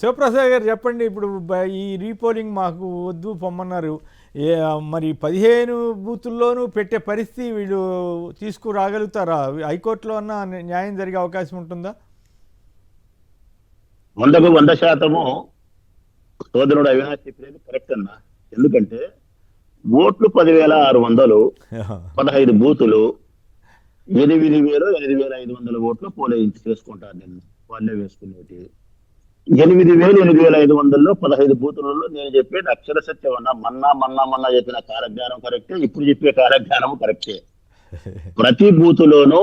శివప్రసాద్ గారు చెప్పండి. ఇప్పుడు ఈ రీపోలింగ్ మాకు వద్దు పొమ్మన్నారు. మరి 15 బూతుల్లోనూ పెట్టే పరిస్థితి వీళ్ళు తీసుకురాగలుగుతారా? హైకోర్టులో అన్న న్యాయం జరిగే అవకాశం ఉంటుందా? 100% సోదరుడు అవినాష్ చెప్పేది కరెక్ట్ అన్న. ఎందుకంటే ఓట్లు 10,600, 15 బూతులు, 8,000, 8,500 ఓట్లు పోలింగ్ చేసుకుంటారు. నిన్న వాళ్ళే వేసుకునేటి 8,000, 8,500లో 15 బూతులలో నేను చెప్పేది అక్షర సత్యం అన్న. మొన్న చెప్పిన కాలజ్ఞానం కరెక్టే, ఇప్పుడు చెప్పే కాలజ్ఞానం కరెక్టే. ప్రతి బూతులోనూ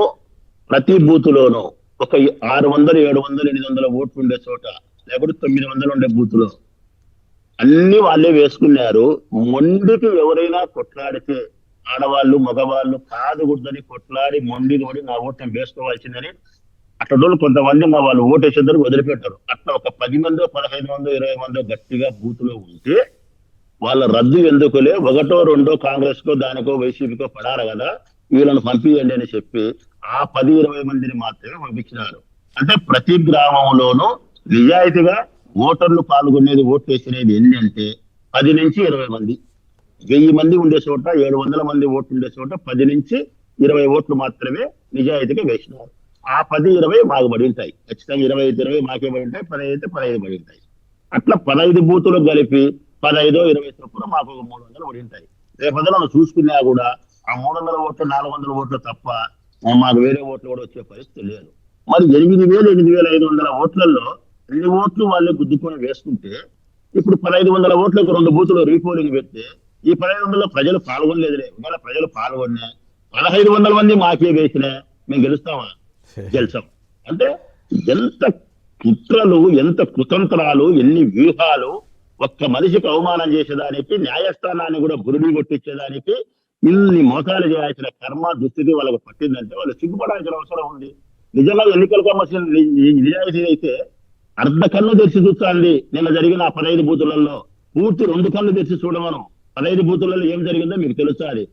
ఒక 600, 700, 800 ఓట్లు ఉండే చోట, లేకపోతే 900 ఉండే బూతులో అన్ని వాళ్ళే వేసుకున్నారు. మొండికి ఎవరైనా కొట్లాడితే, ఆడవాళ్ళు మగవాళ్ళు కాదు గుడ్దని కొట్లాడి మొండి నోడి నా ఓటు వేసుకోవాల్సిందని అట్లా కొంతమంది మా వాళ్ళు ఓటేసేద్దరు వదిలిపెట్టారు. అట్లా ఒక 10 మందో 15 మందో 20 మందో గట్టిగా బూతులో ఉంటే వాళ్ళ రద్దు ఎందుకులే, 1, 2 కాంగ్రెస్ కో దానికో వైసీపీకో పడాలి కదా, వీళ్ళని పంపియండి అని చెప్పి ఆ 10-20 మందిని మాత్రమే పంపించినారు. అంటే ప్రతి గ్రామంలోనూ నిజాయితీగా ఓటర్లు పాల్గొనేది, ఓటు వేసినది ఎన్ని అంటే 10 నుంచి 20 మంది. 1000 మంది ఉండే చోట, 700 మంది ఓట్లు ఉండే చోట 10 నుంచి 20 ఓట్లు మాత్రమే నిజాయితీగా వేసినారు. ఆ 10-20 మాకు పడి ఉంటాయి. ఖచ్చితంగా 20 మాకే పడి ఉంటాయి, 15 పడి ఉంటాయి. అట్లా 15 బూతులు కలిపి 15, 20 చొప్పున మాకు 300 పడి ఉంటాయి. రేపొద్దున చూసుకున్నా కూడా ఆ 300 ఓట్లు 400 ఓట్లు తప్ప మాకు వేరే ఓట్లు కూడా వచ్చే పరిస్థితి లేదు. మరి 8,000, 8,500 ఓట్లలో 2 ఓట్లు వాళ్ళే గుద్దుకొని వేసుకుంటే, ఇప్పుడు 1,500 ఓట్లకు 2 బూతులు రీపోలింగ్ పెడితే ఈ 1,500లో ప్రజలు పాల్గొనలేదులే. ఒకవేళ ప్రజలు పాల్గొన్నా 1,500 మంది మాకే వేసినా మేము గెలుస్తామా? గెలిచాం. అంటే ఎంత కుట్రలు, ఎంత కుతంత్రాలు, ఎన్ని వ్యూహాలు, ఒక్క మనిషికి అవమానం చేసేదానికి, న్యాయస్థానాన్ని కూడా బురుడి కొట్టించేదానికి ఇన్ని మోసాలు చేయాల్సిన కర్మ దుస్థితి వాళ్ళకు పట్టిందంటే వాళ్ళు సిగ్గుపడాల్సిన అవసరం ఉంది. నిజంగా ఎన్నికల కమిషన్ నిజాయితీ అయితే అర్ధ కన్ను తెరిచి చూస్తాండి. నిన్న జరిగిన 15 బూతులలో పూర్తి 2 కన్ను తెరిచి చూడమను. 15 బూతులలో ఏం జరిగిందో మీకు తెలుస్తుంది.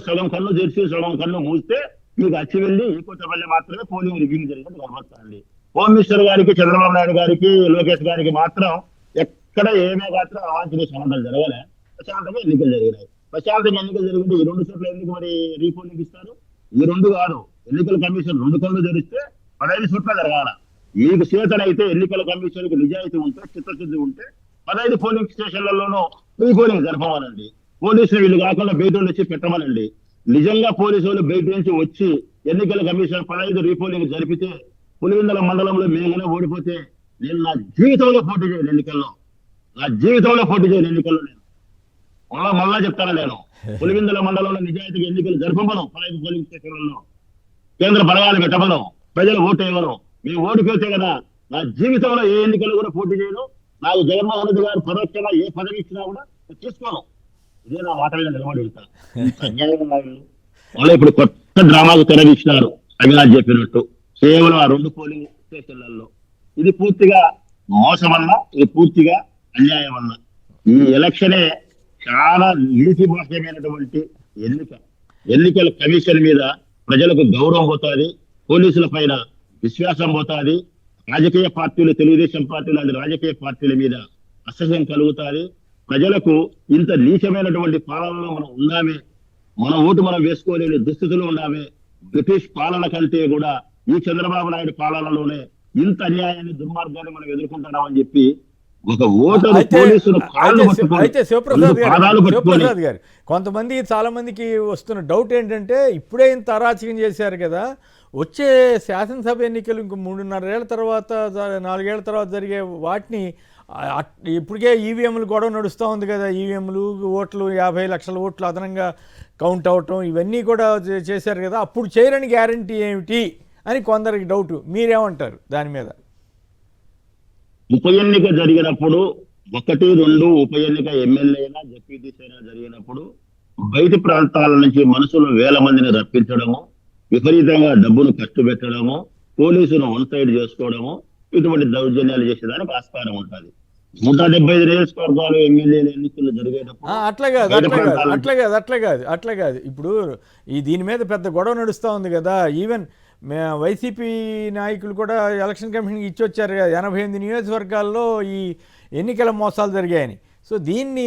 సగం కన్ను తెరిచి సగం కన్ను మూస్తే మీకు అచ్చి వెళ్ళి ఈ కొత్తపల్లి మాత్రమే పోలింగ్ రివ్యూ జరిగింది కనబడుతుంది. హోమ్ మినిస్టర్ గారికి, చంద్రబాబు నాయుడు గారికి, లోకేష్ గారికి మాత్రం ఎక్కడ ఏమే మాత్రం అవాంఛనీయ సంబంధాలు జరగలే. ప్రశాంతంగా ఎన్నికలు జరిగినాయి. ప్రశాంతంగా ఎన్నికలు జరిగింది. ఈ 2 చోట్ల ఎందుకు మరి రీపోలింగ్ ఇస్తారు? ఈ 2 కాదు, ఎన్నికల కమిషన్ 2 కళ్ళు తెరిస్తే 15 చోట్ల జరగాల. మీకు చేతనైతే ఎన్నికల కమిషన్ కి నిజాయితీ ఉంటే, చిత్తశుద్ధి ఉంటే 15 పోలింగ్ స్టేషన్లలోనూ రీపోలింగ్ జరపమనండి. పోలీసులు వీళ్ళు కాకుండా బయట వచ్చి పెట్టమనండి. నిజంగా పోలీసు వాళ్ళు బయట నుంచి వచ్చి ఎన్నికల కమిషన్ 15 రీపోలింగ్ జరిపితే, పులివెందుల మండలంలో మేఘనే ఓడిపోతే నేను నా జీవితంలో పోటీ చేయను ఎన్నికల్లో. నేను మళ్ళా చెప్తాను. నేను పులివెందుల మండలంలో నిజాయితీగా ఎన్నికలు జరపమను. 15 పోలింగ్ స్టేషన్లలో కేంద్ర బలగాలు పెట్టమను. ప్రజలు ఓటు వేయమను. మేము ఓడిపోతే కదా నా జీవితంలో ఏ ఎన్నికలు కూడా పోటీ చేయను. నాకు జగన్మోహన్ రెడ్డి గారు పరోక్షంగా ఏ పదవి ఇచ్చినా కూడా తీసుకోను. ఇదే నా మాట మీద నిలబడి ఉంటాను. మళ్ళీ ఇప్పుడు కొత్త డ్రామాకు తెరదీసినారు. అవినాష్ చెప్పినట్టు కేవలం ఆ 2 పోలింగ్ స్టేషన్లలో ఇది పూర్తిగా మోసమన్నా, ఇది పూర్తిగా అన్యాయం అన్నా. ఈ ఎలక్షనే చాలా నీతిబాహ్యమైనటువంటి ఎన్నికల కమిషన్ మీద ప్రజలకు గౌరవం పోతుంది, పోలీసుల పైన విశ్వాసం పోతుంది, రాజకీయ పార్టీలు, తెలుగుదేశం పార్టీ లాంటి రాజకీయ పార్టీల మీద అసహ్యం కలుగుతుంది. ప్రజలకు ఇంత నీచమైనటువంటి పాలనలో మనం ఉన్నామే, మన ఓటు మనం వేసుకోలేని దుస్థితిలో ఉన్నామే. బ్రిటిష్ పాలన కంటే కూడా ఈ చంద్రబాబు నాయుడు పాలనలోనే ఇంత అన్యాయాన్ని, దుర్మార్గాన్ని మనం ఎదుర్కొంటున్నామని చెప్పి ఒక ఓటరు పోలీసులు అయితే శివప్రసాద్ గారు కొంతమంది, చాలా మందికి వస్తున్న డౌట్ ఏంటంటే, ఇప్పుడే ఇంత అరాచకం చేశారు కదా, వచ్చే శాసనసభ ఎన్నికలు ఇంకో 3.5 ఏళ్ల తర్వాత, 4 ఏళ్ల తర్వాత జరిగే వాటిని ఇప్పటికే ఈవీఎంలు గొడవ నడుస్తూ ఉంది కదా, ఈవీఎంలు ఓట్లు 50 లక్షల ఓట్లు అదనంగా కౌంట్ అవటం ఇవన్నీ కూడా చేశారు కదా, అప్పుడు చేయరని గ్యారంటీ ఏమిటి అని కొందరికి డౌట్. మీరేమంటారు దాని మీద? ఉప ఎన్నిక జరిగినప్పుడు 1, 2 ఉప ఎన్నిక ఎమ్మెల్యే అయినా జెడ్పీటీసీ అయినా జరిగినప్పుడు బయటి ప్రాంతాల నుంచి మనుషులు 1000 మందిని రప్పించడము, విపరీతంగా డబ్బును ఖర్చు పెట్టడము, పోలీసును వన్ సైడ్ చేసుకోవడము, ఇటువంటి దౌర్జన్యాలు చేసేదానికి ఆస్కారం ఉంటుంది. 175 నియోజకవర్గాలు ఎమ్మెల్యేల ఎన్నికలు జరిగేటప్పుడు అట్లా కాదు. ఇప్పుడు దీని మీద పెద్ద గొడవ నడుస్తూ ఉంది కదా. ఈవెన్ వైసీపీ నాయకులు కూడా ఎలక్షన్ కమిషన్కి ఇచ్చొచ్చారు కదా 88 నియోజకవర్గాల్లో ఈ ఎన్నికల మోసాలు జరిగాయని. సో దీన్ని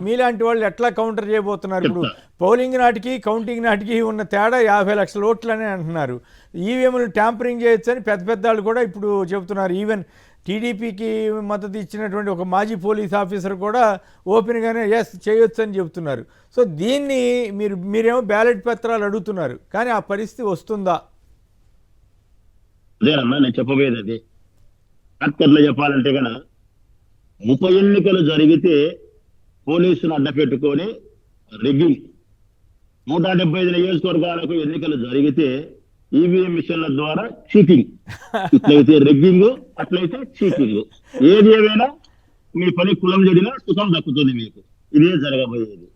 మీలాంటి వాళ్ళు ఎట్లా కౌంటర్ చేయబోతున్నారు? ఇప్పుడు పోలింగ్ నాటికి కౌంటింగ్ నాటికి ఉన్న తేడా 50 లక్షల ఓట్లని అంటున్నారు. ఈవీఎంలు ట్యాంపరింగ్ చేయొచ్చని పెద్ద పెద్ద వాళ్ళు కూడా ఇప్పుడు చెబుతున్నారు. ఈవెన్ టీడీపీకి మద్దతు ఇచ్చినటువంటి ఒక మాజీ పోలీస్ ఆఫీసర్ కూడా ఓపెన్గానే ఎస్ చేయొచ్చు అని చెబుతున్నారు. సో దీన్ని మీరేమో బ్యాలెట్ పత్రాలు అడుగుతున్నారు, కానీ ఆ పరిస్థితి వస్తుందా? అదేనమ్మా నేను చెప్పబోయేది అది. డాక్టర్లు చెప్పాలంటే కనుక ఉప ఎన్నికలు జరిగితే పోలీసును అడ్డపెట్టుకొని రిగ్గింగ్, 175 నియోజకవర్గాలకు ఎన్నికలు జరిగితే ఈవీఎం మిషన్ల ద్వారా చీటింగ్, ఇట్లయితే రిగ్గింగ్, అట్లయితే చీటింగ్. ఏది ఏమైనా మీ పని కులం చెడినా సుఖం దక్కుతుంది మీకు. ఇదే జరగబోయేది.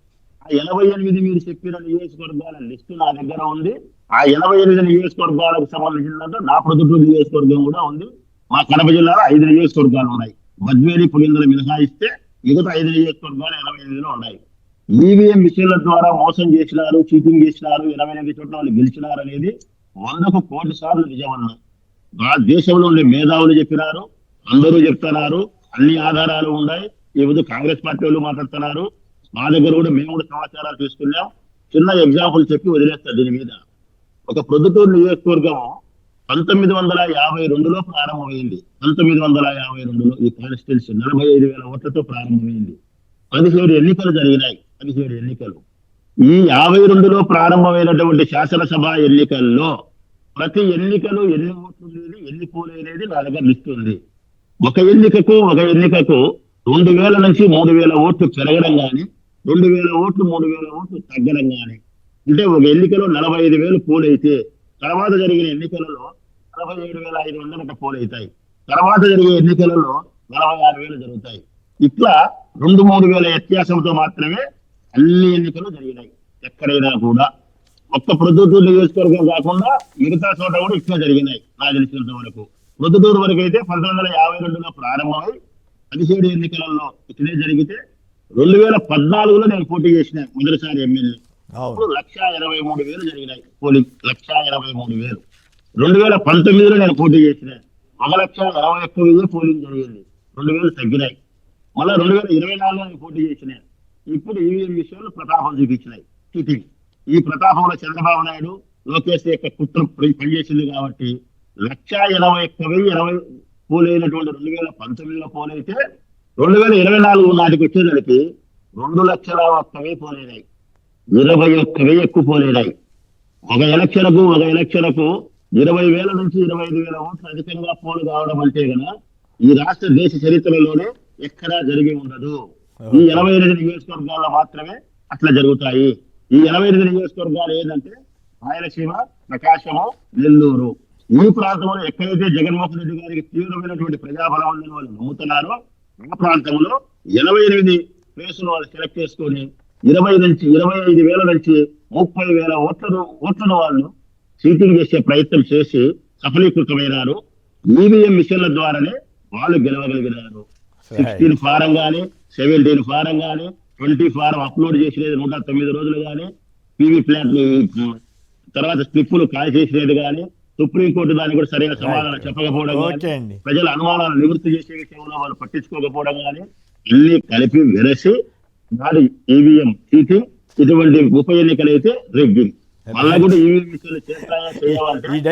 ఆ 88 మీరు చెప్పిన నియోజకవర్గాల లిస్టు నా దగ్గర ఉంది. ఆ 88 నియోజకవర్గాలకు సంబంధించిన నా ప్రొద్దుటూరు నియోజకవర్గం కూడా ఉంది. మా కడప జిల్లాలో 5 నియోజకవర్గాలు ఉన్నాయి. బద్వేలి పులిందలు మినహాయిస్తే మిగతా 5 నియోజకవర్గాలు 88లో ఉన్నాయి. ఈవీఎం మిషన్ల ద్వారా మోసం చేసినారు, చీటింగ్ చేసినారు, 28 చోట్ల వాళ్ళు గెలిచినారు అనేది 100కు కోటి సార్లు నిజమన్నా. దేశంలో ఉండే మేధావులు చెప్పినారు, అందరూ చెప్తున్నారు, అన్ని ఆధారాలు ఉన్నాయి. ఈ రోజు కాంగ్రెస్ పార్టీ వాళ్ళు మాట్లాడుతున్నారు. మా దగ్గర కూడా మేము కూడా సమాచారాలు తీసుకున్నాం. చిన్న ఎగ్జాంపుల్ చెప్పి వదిలేస్తారు దీని మీద. ఒక ప్రొద్దుటూరు నియోజకవర్గం 1952లో ప్రారంభమైంది. 1952లో ఈ కాన్స్టిట్యున్సీ 45,000 ఓట్లతో ప్రారంభమైంది. 17 ఎన్నికలు జరిగినాయి. 17 ఎన్నికలు. ఈ 52లో ప్రారంభమైనటువంటి శాసనసభ ఎన్నికల్లో ప్రతి ఎన్నికలు ఎన్ని ఓట్లు ఉండేది, ఎన్ని పోలేది నా దగ్గర లిస్ట్ ఉంది. ఒక ఎన్నికకు 2000 నుంచి 3000 ఓట్లు పెరగడం కానీ, 2000 ఓట్లు 3000 ఓట్లు తగ్గడం కానీ, అంటే ఒక ఎన్నికలో 45,000 పోలైతే తర్వాత జరిగిన ఎన్నికలలో 47,500 పోలవుతాయి. తర్వాత జరిగే ఎన్నికలలో 46,000 జరుగుతాయి. ఇట్లా 2-3 వేల వ్యత్యాసంతో మాత్రమే అన్ని ఎన్నికలు జరిగినాయి. ఎక్కడైనా కూడా ఒక్క ప్రొద్దుటూరు నియోజకవర్గం కాకుండా మిగతా చోట కూడా ఇట్లా జరిగినాయి. నాకు తెలిసినంత వరకు ప్రొద్దుటూరు వరకు అయితే 1952లో ప్రారంభమై 17 ఎన్నికలలో ఇట్లే జరిగితే 2014లో నేను పోటీ చేసిన మొదటిసారి ఎమ్మెల్యే. అప్పుడు 1,83,000 జరిగినాయి పోలింగ్. 1,83,000. 2019లో నేను పోటీ చేసిన 1,61,000 పోలింగ్ జరిగింది. 2,000 తగ్గినాయి. మళ్ళీ 2024లో నేను పోటీ చేసిన. ఇప్పుడు ఈవీఎం విషయంలో ప్రతాపం చూపించినాయి, చీటింగ్. ఈ ప్రతాపంలో చంద్రబాబు నాయుడు, లోకేష్ యొక్క కుట్ర పనిచేసింది కాబట్టి 1,81,020 పోలైనటువంటి 2019లో పోలైతే 2024 నాటికి వచ్చేసరికి 2,01,000 పోలేనాయి. 21,000 ఎక్కువ పోలేనాయి. ఒక ఎలక్షన్కు 20,000 నుంచి 25,000 ఓట్లు అధికంగా పోలు కావడం అంటే గన ఈ రాష్ట్ర దేశ చరిత్రలోనే ఎక్కడా జరిగి ఉండదు. ఈ 88 నియోజకవర్గాల్లో మాత్రమే అట్లా జరుగుతాయి. ఈ 88 నియోజకవర్గాలు ఏంటంటే రాయలసీమ, ప్రకాశము, నెల్లూరు. ఈ ప్రాంతంలో ఎక్కడైతే జగన్మోహన్ రెడ్డి గారికి తీవ్రమైనటువంటి ప్రజాబలం ఉందని వాళ్ళు నమ్ముతున్నారో ఆ ప్రాంతంలో 88 ప్లేసులు వాళ్ళు సెలెక్ట్ చేసుకొని 25,000 నుంచి 30,000 ఓట్లను వాళ్ళు చీటింగ్ చేసే ప్రయత్నం చేసి సఫలీకృతమైనారు. ఈవీఎం మిషన్ల ద్వారానే వాళ్ళు గెలవగలిగినారు. 16 ఫారం కానీ, 17 ఫారం కానీ, 20 ఫారం అప్లోడ్ చేసినది 109 రోజులు కానీ, పీవీ ప్లాంట్ తర్వాత స్లిప్పులు కాల్ చేసినది కానీ, సుప్రీంకోర్టు దానికి కూడా సరైన సమాధానం చెప్పకపోవడం కానీ, ప్రజల అనుమానాలు నివృత్తి చేసే విషయంలో వాళ్ళు పట్టించుకోకపోవడం కానీ, అన్ని కలిపి వెరసి నాది ఈవీఎం చీటింగ్, ఇటువంటి ఉప ఎన్నికలు అయితే రిగ్గింగ్. మళ్ళా కూడా ఈవీఎం మిషన్లు చేస్తాయా చేయాలంటే 100%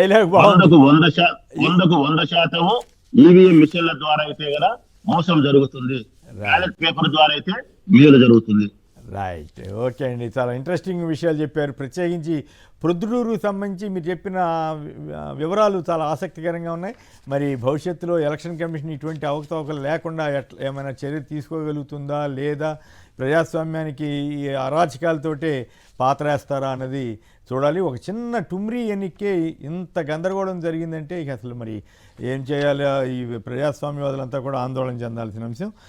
ఈవీఎం మిషన్ల ద్వారా అయితే కదా మోసం జరుగుతుంది. బ్యాలెట్ పేపర్ ద్వారా అయితే మేలు జరుగుతుంది. రైట్, ఓకే అండి, చాలా ఇంట్రెస్టింగ్ విషయాలు చెప్పారు. ప్రత్యేకించి ప్రొద్దుటూరుకు సంబంధించి మీరు చెప్పిన వివరాలు చాలా ఆసక్తికరంగా ఉన్నాయి. మరి భవిష్యత్తులో ఎలక్షన్ కమిషన్ ఇటువంటి అవకతవకలు లేకుండా ఏమైనా చర్య తీసుకోగలుగుతుందా లేదా, ప్రజాస్వామ్యానికి ఈ అరాచకాలతోటే పాతరేస్తారా అన్నది చూడాలి. ఒక చిన్న టుమ్రీ ఎన్నికే ఇంత గందరగోళం జరిగిందంటే ఇక అసలు మరి ఏం చేయాలి, ఈ ప్రజాస్వామ్యవాదులంతా కూడా ఆందోళన చెందాల్సిన అంశం.